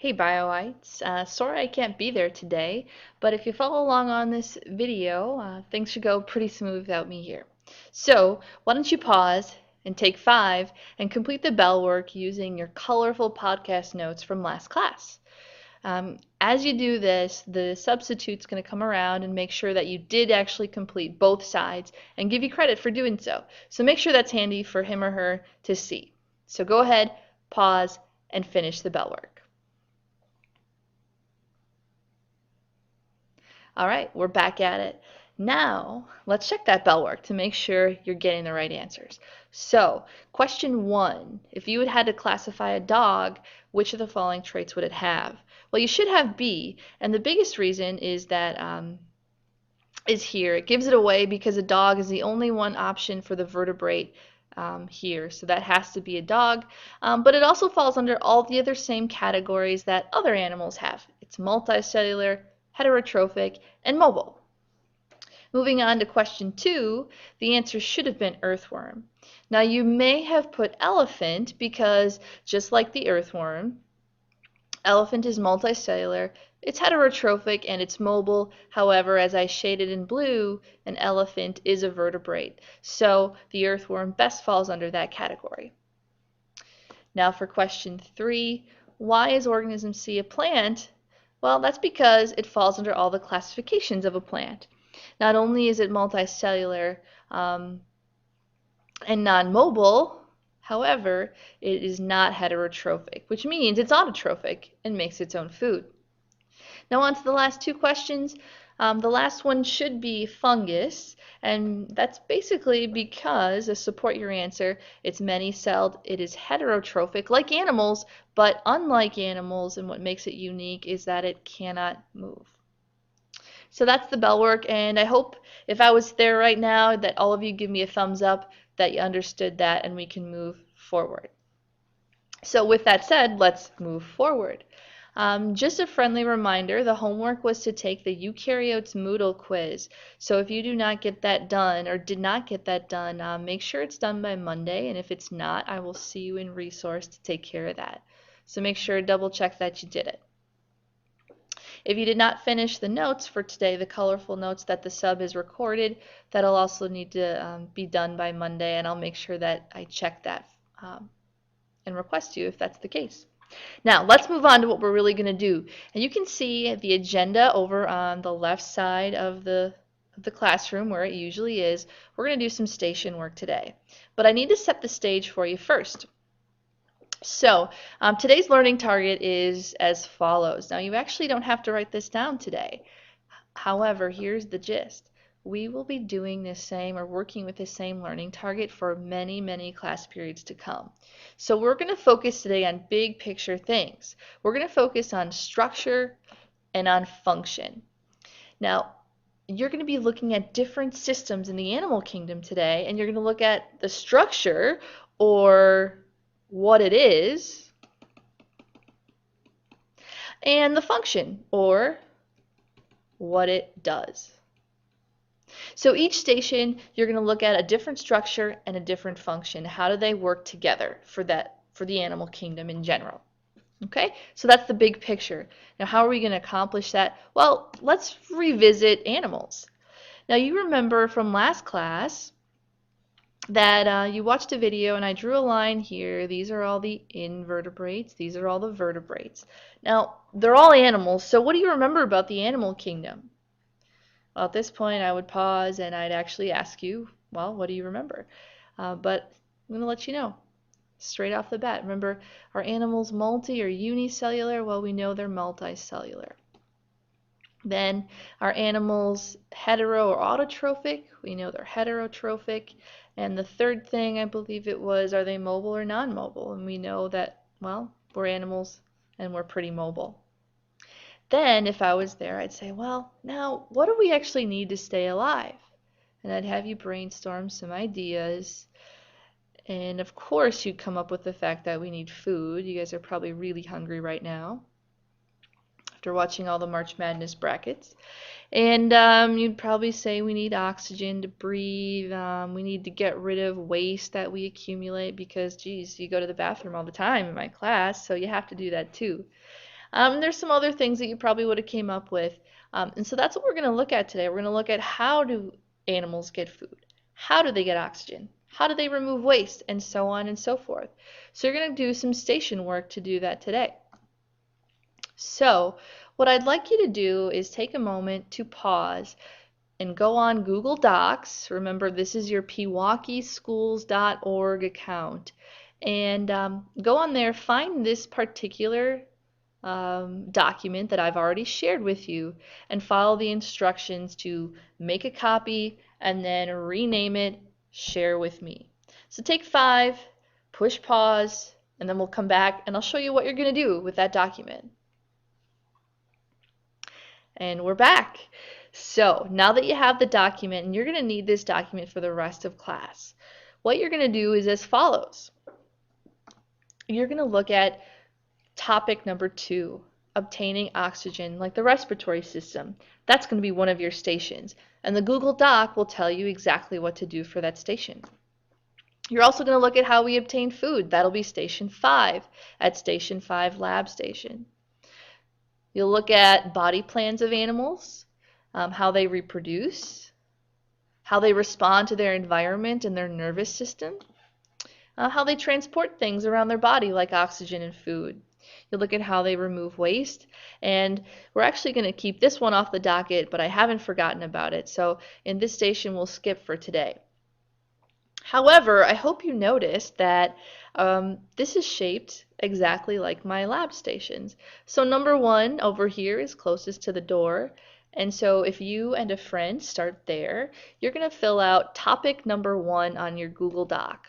Hey Bioites, sorry I can't be there today, but if you follow along on this video, things should go pretty smooth without me here. So why don't you pause and take 5 and complete the bell work using your colorful podcast notes from last class. As you do this, the substitute's going to come around and make sure that you did actually complete both sides and give you credit for doing so. So make sure that's handy for him or her to see. So go ahead, pause, and finish the bell work. All right, we're back at it. Now, let's check that bell work to make sure you're getting the right answers. So, question 1, if you had to classify a dog, which of the following traits would it have? Well, you should have B, and the biggest reason is that is here. It gives it away because a dog is the only one option for the vertebrate here, so that has to be a dog, but it also falls under all the other same categories that other animals have. It's multicellular, heterotrophic, and mobile. Moving on to question 2, the answer should have been earthworm. Now you may have put elephant because just like the earthworm, elephant is multicellular, it's heterotrophic, and it's mobile. However, as I shaded in blue, an elephant is a vertebrate. So the earthworm best falls under that category. Now for question 3, why is organism C a plant? Well, that's because it falls under all the classifications of a plant. Not only is it multicellular and non-mobile, however, it is not heterotrophic, which means it's autotrophic and makes its own food. Now on to the last 2 questions. The last one should be fungus, and that's basically because, to support your answer, it's many-celled, it is heterotrophic like animals, but unlike animals, and what makes it unique is that it cannot move. So that's the bell work, and I hope if I was there right now that all of you give me a thumbs up that you understood that and we can move forward. So with that said, let's move forward. Just a friendly reminder, the homework was to take the Eukaryotes Moodle quiz. So if you do not get that done or did not get that done, make sure it's done by Monday, and if it's not, I will see you in resource to take care of that. So make sure to double check that you did it. If you did not finish the notes for today, the colorful notes that the sub has recorded, that'll also need to be done by Monday, and I'll make sure that I check that and request you if that's the case. Now, let's move on to what we're really going to do. And you can see the agenda over on the left side of the classroom where it usually is. We're going to do some station work today. But I need to set the stage for you first. So, today's learning target is as follows. Now, you actually don't have to write this down today. However, here's the gist. We will be doing the same or working with the same learning target for many, many class periods to come. So we're going to focus today on big picture things. We're going to focus on structure and on function. Now, you're going to be looking at different systems in the animal kingdom today, and you're going to look at the structure or what it is, and the function or what it does. So each station, you're going to look at a different structure and a different function. How do they work together for the animal kingdom in general? Okay, so that's the big picture. Now, how are we going to accomplish that? Well, let's revisit animals. Now, you remember from last class that you watched a video and I drew a line here. These are all the invertebrates. These are all the vertebrates. Now, they're all animals, so what do you remember about the animal kingdom? Well, at this point, I would pause and I'd actually ask you, well, what do you remember? But I'm going to let you know straight off the bat. Remember, are animals multi or unicellular? Well, we know they're multicellular. Then, are animals hetero or autotrophic? We know they're heterotrophic. And the third thing, I believe it was, are they mobile or non-mobile? And we know that, well, we're animals and we're pretty mobile. Then, if I was there, I'd say, well, now, what do we actually need to stay alive? And I'd have you brainstorm some ideas. And, of course, you'd come up with the fact that we need food. You guys are probably really hungry right now after watching all the March Madness brackets. And you'd probably say we need oxygen to breathe. We need to get rid of waste that we accumulate because, geez, you go to the bathroom all the time in my class, so you have to do that too. There's some other things that you probably would have came up with. And so that's what we're going to look at today. We're going to look at how do animals get food? How do they get oxygen? How do they remove waste? And so on and so forth. So you're going to do some station work to do that today. So what I'd like you to do is take a moment to pause and go on Google Docs. Remember, this is your PewaukeeSchools.org account. And go on there, find this particular document that I've already shared with you, and follow the instructions to make a copy and then rename it, share with me. So take 5, push pause, and then we'll come back and I'll show you what you're going to do with that document. And we're back. So now that you have the document, and you're going to need this document for the rest of class, what you're going to do is as follows. You're going to look at topic number 2, obtaining oxygen, like the respiratory system. That's going to be one of your stations, and the Google Doc will tell you exactly what to do for that station. You're also going to look at how we obtain food. That'll be station 5 at station 5 lab station. You'll look at body plans of animals, how they reproduce, how they respond to their environment and their nervous system, how they transport things around their body like oxygen and food. You'll look at how they remove waste, and we're actually going to keep this one off the docket, but I haven't forgotten about it, so in this station we'll skip for today. However, I hope you noticed that this is shaped exactly like my lab stations. So number 1 over here is closest to the door, and so if you and a friend start there, you're going to fill out topic number 1 on your Google Doc.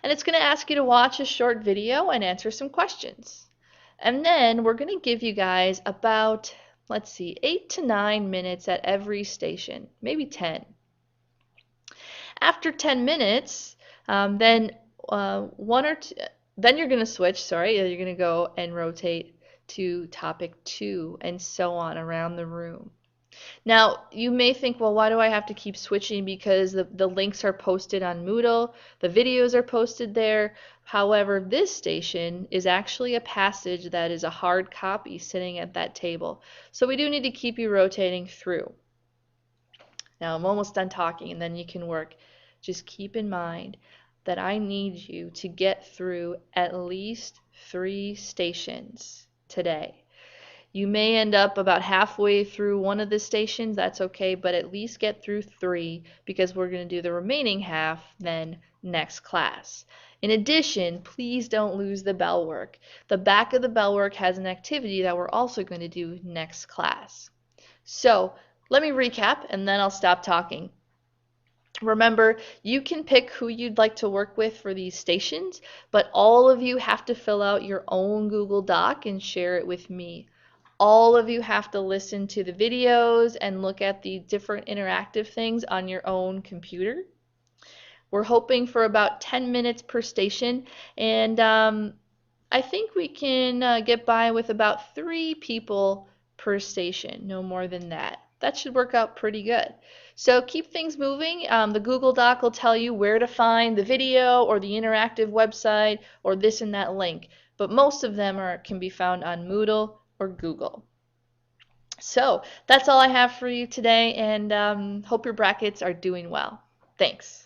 And it's going to ask you to watch a short video and answer some questions. And then we're going to give you guys about, let's see, 8 to 9 minutes at every station, maybe 10. After 10 minutes, then you're going to switch, you're going to go and rotate to topic 2 and so on around the room. Now, you may think, well, why do I have to keep switching? Because the links are posted on Moodle, the videos are posted there. However, this station is actually a passage that is a hard copy sitting at that table. So we do need to keep you rotating through. Now, I'm almost done talking, and then you can work. Just keep in mind that I need you to get through at least 3 stations today. You may end up about halfway through one of the stations, that's okay, but at least get through 3 because we're going to do the remaining half then next class. In addition, please don't lose the Bellwork. The back of the Bellwork has an activity that we're also going to do next class. So let me recap and then I'll stop talking. Remember, you can pick who you'd like to work with for these stations, but all of you have to fill out your own Google Doc and share it with me. All of you have to listen to the videos and look at the different interactive things on your own computer. We're hoping for about 10 minutes per station, and I think we can get by with about 3 people per station, no more than that. That should work out pretty good. So keep things moving. The Google Doc will tell you where to find the video or the interactive website or this and that link, but most of them can be found on Moodle or Google. So that's all I have for you today, and hope your brackets are doing well. Thanks.